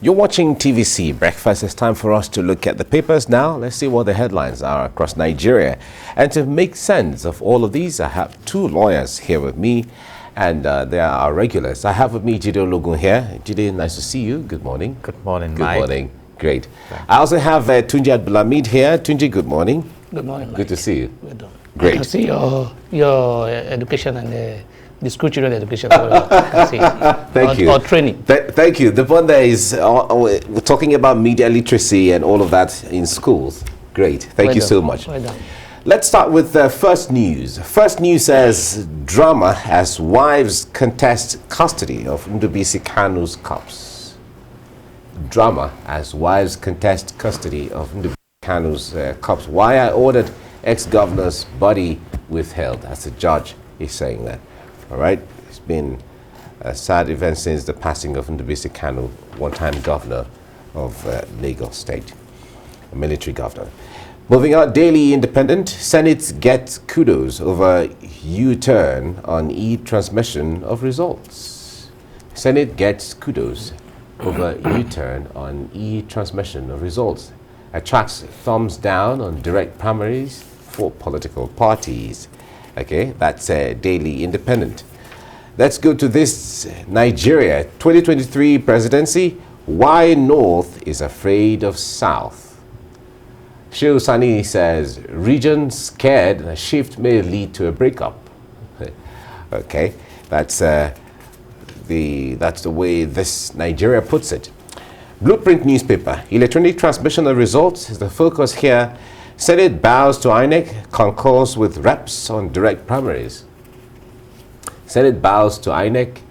You're watching TVC Breakfast. It's time for us to look at the papers now. Let's see what the headlines are across Nigeria. And to make sense of all of these, I have two lawyers here with me, and they are our regulars. I have with me Jide Ologun here. Jide, nice to see you. Good morning. Good morning, Good Mike. morning. Great. I also have Tunji Abdulhammed here. Tunji, good morning. Good morning, Mike. Good to see you. Well done. Great. I can see your education and the school children education. I can see. Thank you. Or training. Thank you. The one there is, we're talking about media literacy and all of that in schools. Great. Thank you so much. Well done. Let's start with first news. First news says drama as wives contest custody of Ndubisi Kanu's corpse. Drama as wives contest custody of Ndubisi Kanu's corpse. Why I ordered ex-governor's body withheld, as the judge is saying that. All right, it's been a sad event since the passing of Ndubisi Kanu, one-time governor of Lagos State, a military governor. Moving on, Daily Independent, Senate gets kudos over U-turn on e-transmission of results. Senate gets kudos over U-turn on e-transmission of results. Attracts thumbs down on direct primaries for political parties. Okay, that's Daily Independent. Let's go to this Nigeria 2023 presidency. Why North is afraid of South. Shehu Sani says region scared a shift may lead to a breakup. Okay, that's the way this Nigeria puts it. Blueprint newspaper. Electronic transmission of results is the focus here. Senate bows to Inec, concurs with reps on direct primaries. Senate bows to Inec,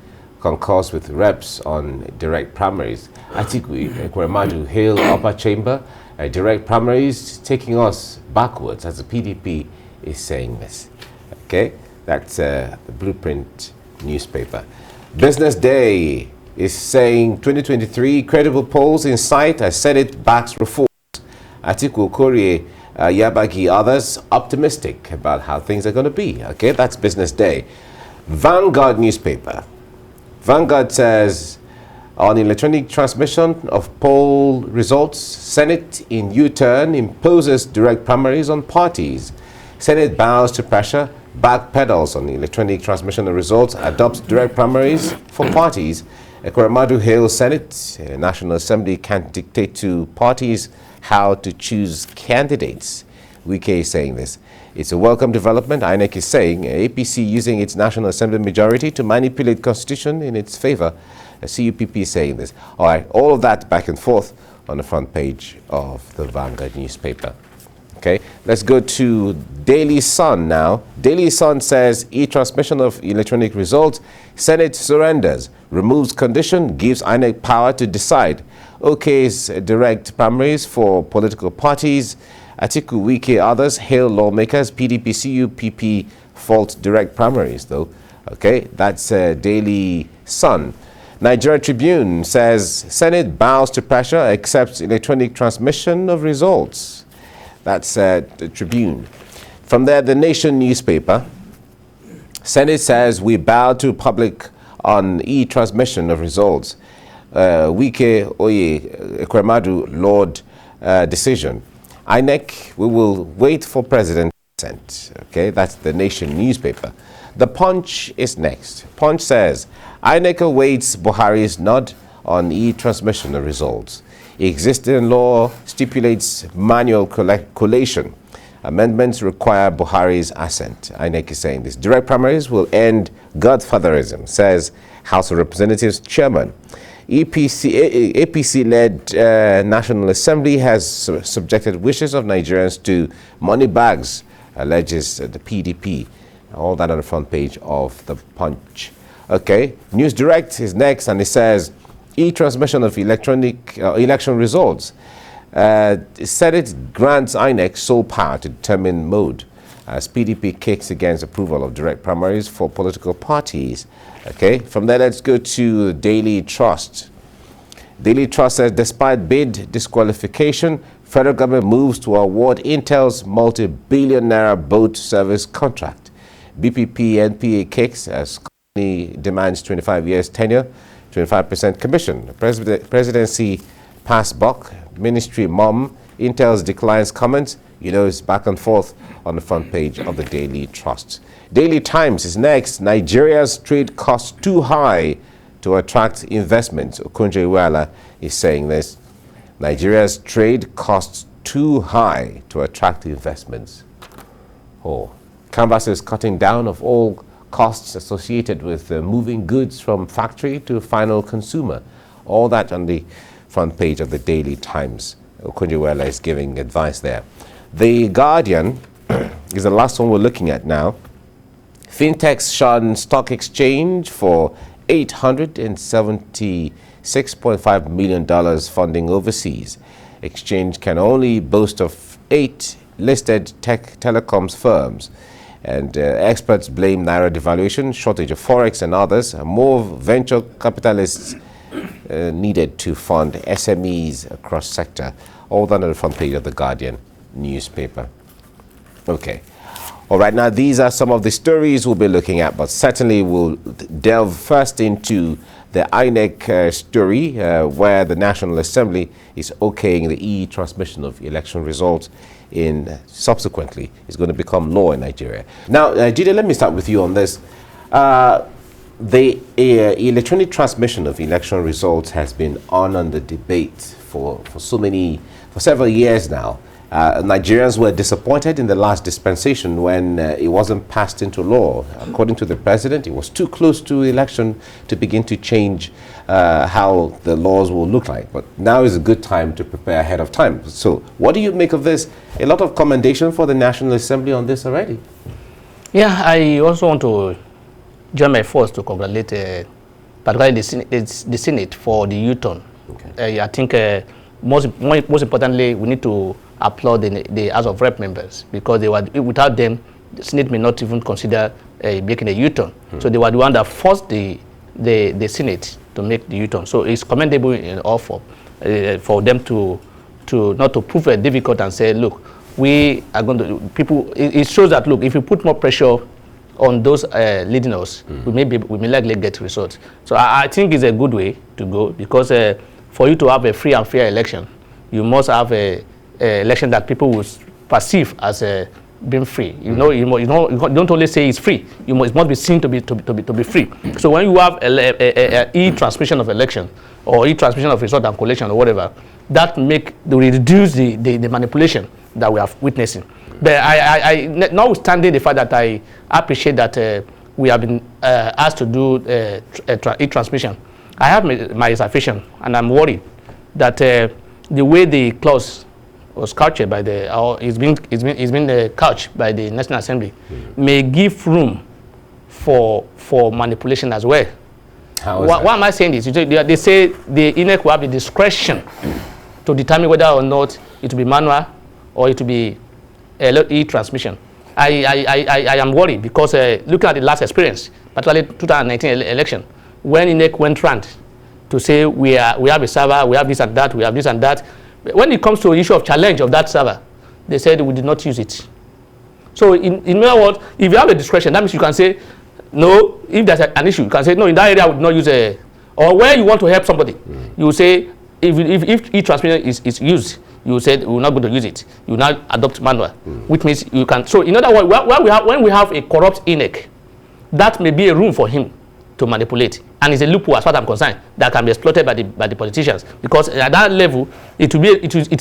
concurs with reps on direct primaries. Atiku Ekweremadu hail upper chamber. Direct primaries taking us backwards, as the PDP is saying this. Okay, that's the Blueprint newspaper. Business Day is saying 2023 credible polls in sight as Senate backs reforms. Atiku Okorie, Yabagi, others optimistic about how things are going to be. Okay, that's Business Day. Vanguard newspaper. Vanguard says on electronic transmission of poll results, Senate in U-turn imposes direct primaries on parties. Senate bows to pressure, backpedals on electronic transmission of results, adopts direct primaries for parties. Ekweremadu hails Senate. National Assembly can't dictate to parties how to choose candidates. Wike is saying this. It's a welcome development. INEC is saying APC using its National Assembly majority to manipulate constitution in its favor. CUPP is saying this. All right, all of that back and forth on the front page of the Vanguard newspaper. Okay, let's go to Daily Sun now. Daily Sun says e-transmission of electronic results. Senate surrenders, removes condition, gives INEC power to decide. OK's direct primaries for political parties. Atiku, Wike, others hail lawmakers. PDP, CUPP fault direct primaries, though. Okay, that's Daily Sun. Nigeria Tribune says Senate bows to pressure, accepts electronic transmission of results. That's the Tribune. From there, the Nation newspaper. Senate says we bow to public on e-transmission of results. Wike, Oye, Ekweremadu, Lord decision. INEC, we will wait for President consent. Okay, that's the Nation newspaper. The Punch is next. Punch says INEC awaits Buhari's nod on e-transmission of results. Existing law stipulates manual collation. Amendments require Buhari's assent. INEC is saying this. Direct primaries will end godfatherism, says House of Representatives chairman. APC-led National Assembly has subjected wishes of Nigerians to money bags, alleges the PDP. All that on the front page of the Punch. Okay, News Direct is next, and it says e-transmission of electronic election results. Senate grants INEC sole power to determine mode as PDP kicks against approval of direct primaries for political parties. Okay, from there let's go to Daily Trust. Daily Trust says despite bid disqualification, federal government moves to award Intel's multi-billion naira boat service contract. BPP NPA kicks as company demands 25 years tenure. 25% commission. Presidency pass buck, ministry mom, Intel's declines comments. You know, it's back and forth on the front page of the Daily Trust. Daily Times is next. Nigeria's trade costs too high to attract investments. Okunje Iweala is saying this. Nigeria's trade costs too high to attract investments. Oh, Canvas is cutting down of all costs associated with moving goods from factory to final consumer. All that on the front page of the Daily Times. Okunje Iweala is giving advice there. The Guardian is the last one we're looking at now. Fintechs shun stock exchange for $876.5 million funding overseas. Exchange can only boast of 8 listed tech telecoms firms. And experts blame Naira devaluation, shortage of forex and others. More venture capitalists needed to fund SMEs across sector. All that on the front page of the Guardian newspaper. Okay. All right, now these are some of the stories we'll be looking at, but certainly we'll delve first into the Inec story, where the National Assembly is okaying the e-transmission of election results subsequently is going to become law in Nigeria. Now, Jide, let me start with you on this. The electronic transmission of election results has been on the debate for several years now. Nigerians were disappointed in the last dispensation when it wasn't passed into law. According to the president, it was too close to election to begin to change how the laws will look like. But now is a good time to prepare ahead of time. So what do you make of this? A lot of commendation for the National Assembly on this already. Yeah, I also want to join my force to congratulate particularly the Senate for the U-turn. Okay. I think most importantly, we need to applaud the House of Rep members, because without them, the Senate may not even consider making a U-turn. So they were the one that forced the Senate to make the U-turn. So it's commendable in all for them to not to prove it difficult and say, look, we are going to it shows that, look, if you put more pressure on those leading us, we may likely get results. So I think it's a good way to go, because for you to have a free and fair election, you must have a election that people will perceive as being free. You don't only say it's free. It must be seen to be free. So when you have a e-transmission of election or e-transmission of result and collation or whatever, that reduce the manipulation that we are witnessing. But notwithstanding the fact that I appreciate that we have been asked to do e-transmission, I have my reservation, and I'm worried that the way the clause was couched by it's been couched by the National Assembly may give room for manipulation as well. Why am I saying this? They say the Inec will have the discretion to determine whether or not it will be manual or it will be e-transmission. I am worried, because looking at the last experience, particularly 2019 election, when Inec went round to say we have a server, we have this and that, we have this and that. When it comes to the issue of challenge of that server, they said we did not use it. So in other words, if you have a discretion, that means you can say no. If there's an issue, you can say no, in that area I would not use or where you want to help somebody, you will say if e-transmission is used, you said we're not going to use it. You now adopt manual, which means you can. So in other words, when we have a corrupt Inec, that may be a room for him to manipulate, and it's a loophole, as far as I'm concerned, that can be exploited by the politicians, because at that level it's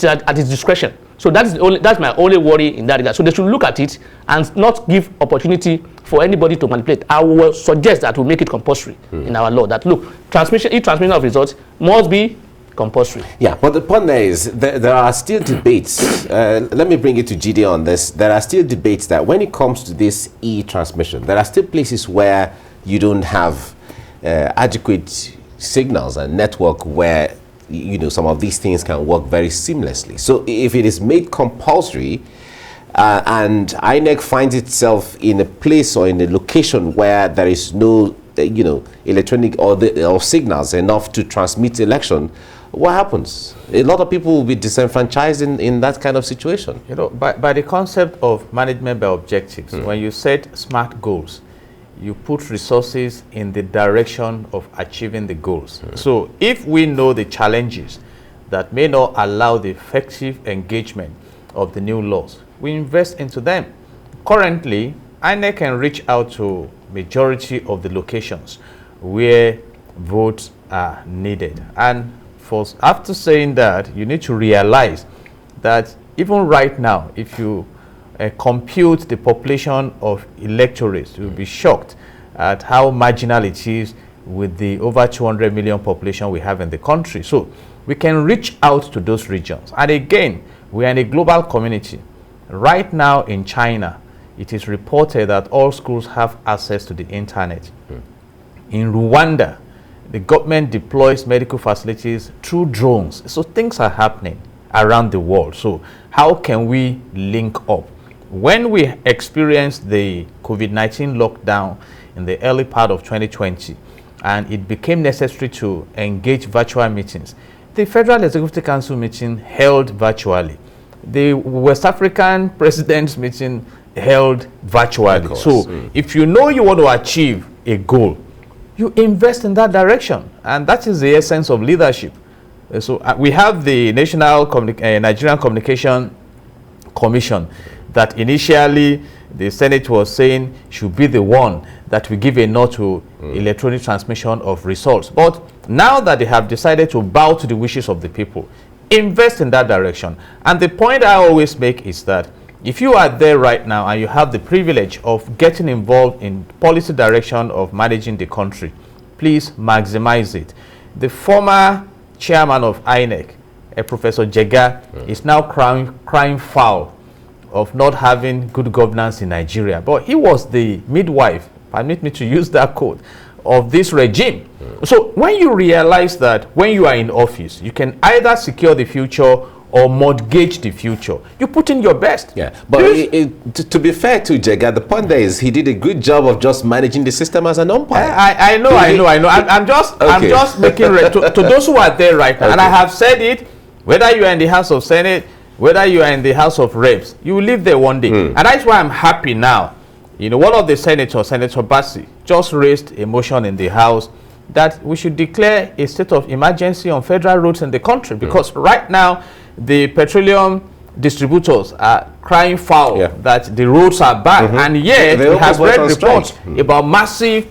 at his discretion. So that's my only worry in that regard. So they should look at it and not give opportunity for anybody to manipulate. I will suggest that we make it compulsory in our law, that look, e-transmission of results must be compulsory. Yeah, but the point there is there are still debates. Let me bring it to Jide on this. There are still debates that when it comes to this e-transmission, there are still places where you don't have adequate signals and network where some of these things can work very seamlessly. So if it is made compulsory and INEC finds itself in a place or in a location where there is no electronic or signals enough to transmit election, what happens? A lot of people will be disenfranchised in that kind of situation. By the concept of management by objectives, when you set SMART goals, you put resources in the direction of achieving the goals. So if we know the challenges that may not allow the effective engagement of the new laws, we invest into them. Currently, Inec can reach out to majority of the locations where votes are needed. And after saying that, you need to realize that even right now, if you compute the population of electorates, you'll be shocked at how marginal it is with the over 200 million population we have in the country. So we can reach out to those regions. And again, we are in a global community. Right now in China, it is reported that all schools have access to the internet. In Rwanda, the government deploys medical facilities through drones. So things are happening around the world. So how can we link up? When we experienced the COVID-19 lockdown in the early part of 2020, and it became necessary to engage virtual meetings, the Federal Executive Council meeting held virtually. The West African President's meeting held virtually. So if you know you want to achieve a goal, you invest in that direction. And that is the essence of leadership. So we have the Nigerian Communication Commission that initially the Senate was saying should be the one that will give a nod to electronic transmission of results. But now that they have decided to bow to the wishes of the people, invest in that direction. And the point I always make is that if you are there right now and you have the privilege of getting involved in policy direction of managing the country, please maximize it. The former chairman of Inec, Professor Jega, is now crying foul of not having good governance in Nigeria. But he was the midwife, permit me to use that quote, of this regime. So when you realize that when you are in office, you can either secure the future or mortgage the future, you put in your best. Yeah, but to be fair to Jega, the point there is he did a good job of just managing the system as an umpire. I know. I'm just making to those who are there right now, and I have said it, whether you are in the House of Senate, whether you are in the House of Reps, you will live there one day. And that's why I'm happy now. You know, one of the senators, Senator Bassi, just raised a motion in the House that we should declare a state of emergency on federal roads in the country, because right now the petroleum distributors are crying foul that the roads are bad, and yet we have read reports about massive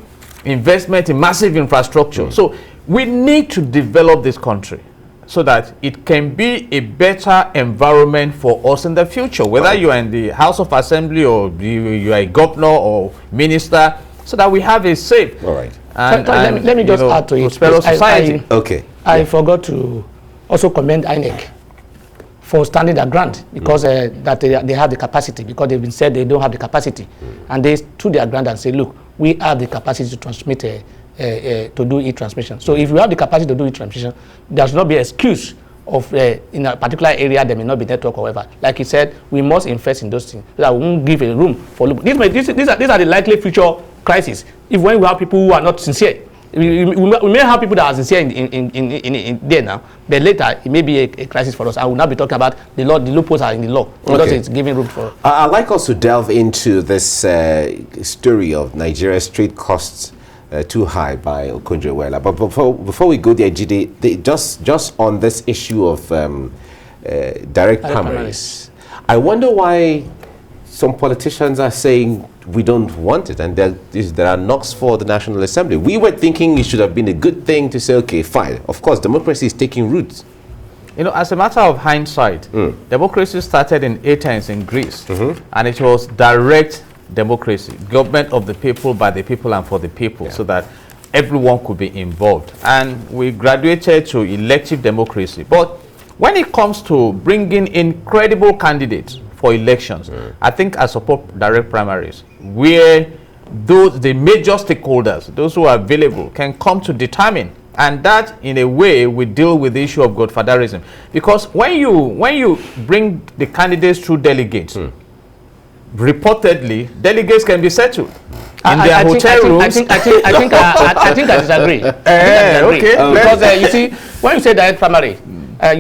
investment in massive infrastructure. So we need to develop this country so that it can be a better environment for us in the future, whether you are in the House of Assembly or you are a governor or minister, so that we have a safe and let me just add to it. Society. I forgot to also commend Inec for standing their ground, because that they have the capacity, because they've been said they don't have the capacity, and they stood their ground and say, look, we have the capacity to transmit to do e-transmission. So if you have the capacity to do e-transmission, there should not be an excuse of in a particular area there may not be network or whatever. Like he said, we must invest in those things so that we won't give a room for these are the likely future crises. If when we have people who are not sincere, we may have people that are sincere in there now, but later it may be a crisis for us. I will not be talking about the law. The loopholes are in the law because it's giving room for. I'd like us to delve into this story of Nigeria's trade costs too high by Okonjo-Iweala. But before we go there, Jide, just on this issue of direct primaries, I wonder why some politicians are saying we don't want it, and there are knocks for the National Assembly. We were thinking it should have been a good thing to say, okay, fine. Of course, democracy is taking roots. You know, as a matter of hindsight, democracy started in Athens in Greece, and it was direct democracy, government of the people, by the people, and for the people, so that everyone could be involved. And we graduated to elective democracy. But when it comes to bringing in credible candidates for elections, I think I support direct primaries, where the major stakeholders, those who are available, can come to determine, and that in a way we deal with the issue of godfatherism. Because when you bring the candidates through delegates, reportedly delegates can be settled in their hotel rooms. I think I disagree. Because you see, when you say direct primary,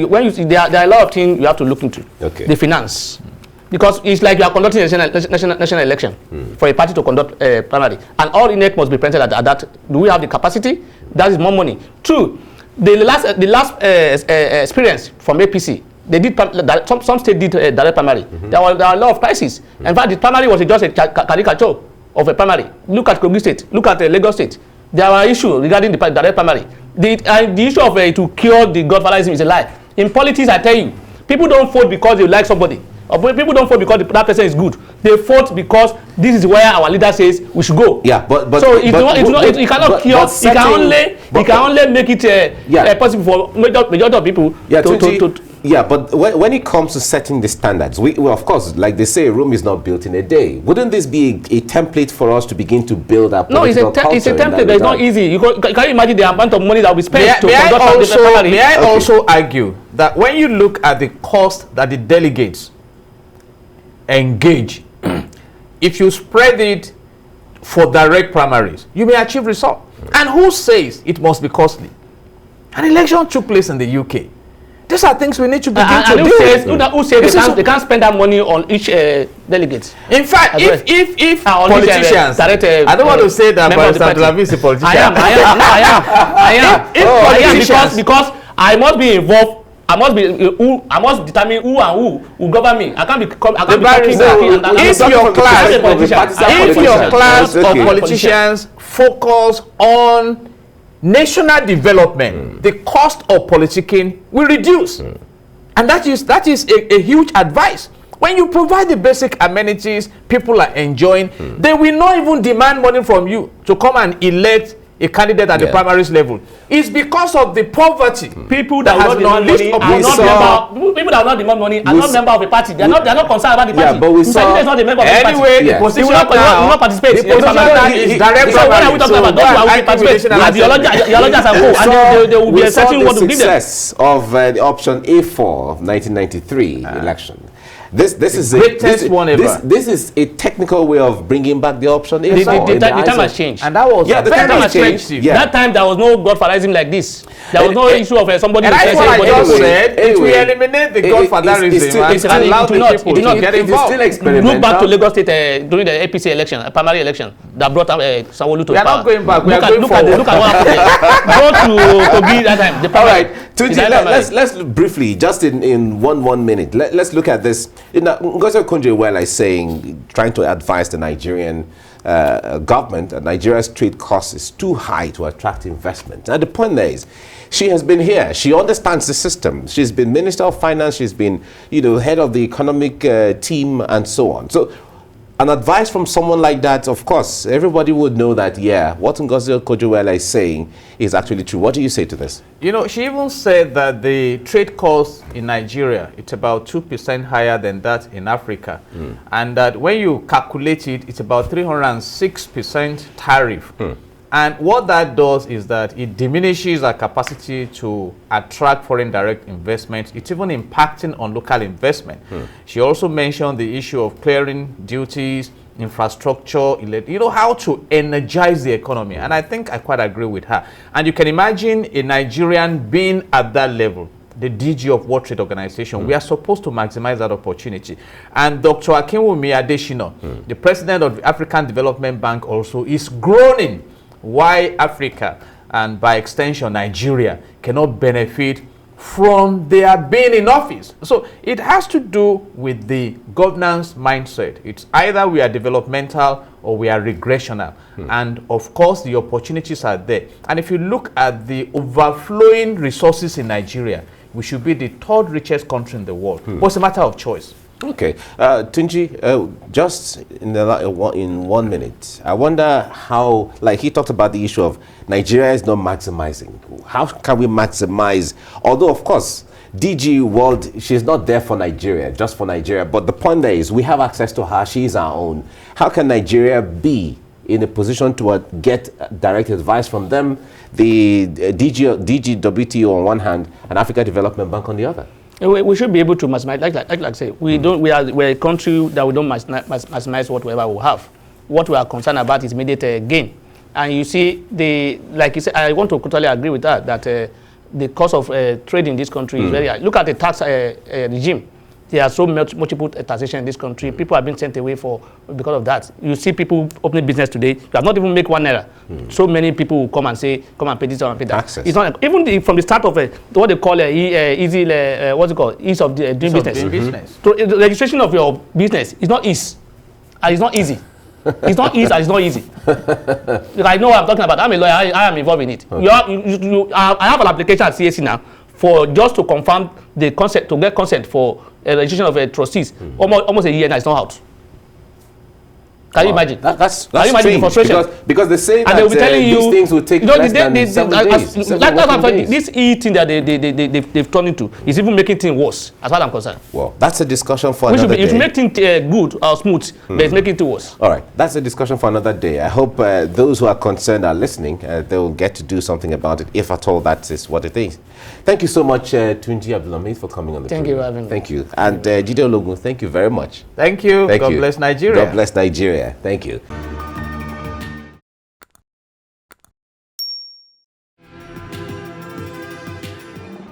when you see there are a lot of things you have to look into. The finance. Because it's like you are conducting a national election for a party to conduct a primary. And all Inec must be present at that. Do we have the capacity? That is more money. Two, the last experience from APC, they did some state did direct primary. There were a lot of crises. In fact, the primary was just a caricature of a primary. Look at Kogi State. Look at Lagos State. There were issues regarding the direct primary. The issue of to cure the godfatherism is a lie. In politics, I tell you, people don't vote because they like somebody. Or people don't vote because that person is good. They vote because this is where our leader says we should go. Yeah, but so it cannot cure. It can only make it possible for majority of people. Yeah, but when it comes to setting the standards, we of course, like they say, Rome is not built in a day. Wouldn't this be a template for us to begin to build our political culture? No, it's a template, but it's not easy. Can you imagine the amount of money that will be spent to conduct the primary? May I also argue that when you look at the cost that the delegates engage, if you spread it for direct primaries, you may achieve result. And who says it must be costly? An election took place in the UK. These are things we need to begin to do. Who says they can't spend that money on each delegate? In fact, if politicians, I don't want to say that, but Abdulhammed is a politician. I am because I must be involved. I must determine who and who will govern me. I can't be if your class of politicians focus on national development, the cost of politicking will reduce. And that is a huge advice. When you provide the basic amenities people are enjoying, they will not even demand money from you to come and elect a candidate at the primaries level. It's because of the poverty. People that will not demand money are not member of a party. They're not concerned about the party. But we saw not a member of the party. Anyway, the position now will not participate. The position now is direct primary. So what are we talking about? Those who will participate, ideologians and co, and they will be accepting what to give them. The success of the option A4 of 1993 election. This is a technical way of bringing back the option. The time has changed, and that was the time has changed. That time there was no godfatherism like this. There was no issue of somebody. And that's what I just said. It will eliminate the godfatherism and allow the people to get involved. Look back to Lagos State during the APC election, primary election, that brought Sanwo-Olu to power. We are not going back. We are going forward. Look at what happened. Go to Kogi that time. All right, Tunji, let's briefly, just in one minute, let's look at this. Ngozi Okonjo-Iweala is saying, trying to advise the Nigerian government that Nigeria's trade cost is too high to attract investment. Now the point there is, she has been here. She understands the system. She's been Minister of Finance. She's been, head of the economic team and so on. So an advice from someone like that, of course, everybody would know that, what Ngozi Okonjo-Iweala is saying is actually true. What do you say to this? She even said that the trade cost in Nigeria, it's about 2% higher than that in Africa. And that when you calculate it, it's about 306% tariff. And what that does is that it diminishes our capacity to attract foreign direct investment. It's even impacting on local investment. She also mentioned the issue of clearing duties, infrastructure, how to energize the economy. And I think I quite agree with her. And you can imagine a Nigerian being at that level, the DG of World Trade Organization. We are supposed to maximize that opportunity. And Dr. Akinwumi Adesina, the president of the African Development Bank, also is groaning why Africa, and by extension Nigeria, cannot benefit from their being in office. So it has to do with the governance mindset. It's either we are developmental or we are regressional. And of course, the opportunities are there. And if you look at the overflowing resources in Nigeria, we should be the third richest country in the world. But it's a matter of choice. Okay, Tunji, just in 1 minute, I wonder how, like he talked about the issue of Nigeria is not maximizing. How can we maximize? Although, of course, DG World, she's not there for Nigeria, just for Nigeria. But the point there is we have access to her. She is our own. How can Nigeria be in a position to get direct advice from them, the DGWTO on one hand, and Africa Development Bank on the other? We should be able to maximize, like I say, we're a country that we don't maximize whatever we have. What we are concerned about is immediate gain. And you see, like you said, I want to totally agree with that the cost of trade in this country is very high. Look at the tax regime. There are so much multiple taxation in this country. People have been sent away because of that. You see people opening business today. You have not even make 1 naira. So many people will come and say, come and pay this and pay that. Access. It's not even from the start of what they call easy. What's it called? Ease of doing business. Business. So the registration of your business is not easy. And it's not easy. It's not easy. And it's not easy. I know what I'm talking about. I'm a lawyer. I am involved in it. Okay. I have an application at CAC now for just to confirm the consent, to get consent for registration of trustees. Almost a year now, it's not out. Can you imagine? That's Can you imagine the strange, frustration? because they say And that they will be telling these you, things will take less than 7 days. This thing that they've turned into is even making things worse, as far as I'm concerned. Well, that's a discussion for another day. If you make things good or smooth, but it's making things worse. All right, that's a discussion for another day. I hope those who are concerned are listening. They will get to do something about it, if at all that is what it is. Thank you so much, Tunji Abdulhammed, for coming on the program. Thank you for having me. Thank you. And Jide Ologun, thank you very much. Thank you. Thank God you. bless Nigeria. God bless Nigeria. Thank you.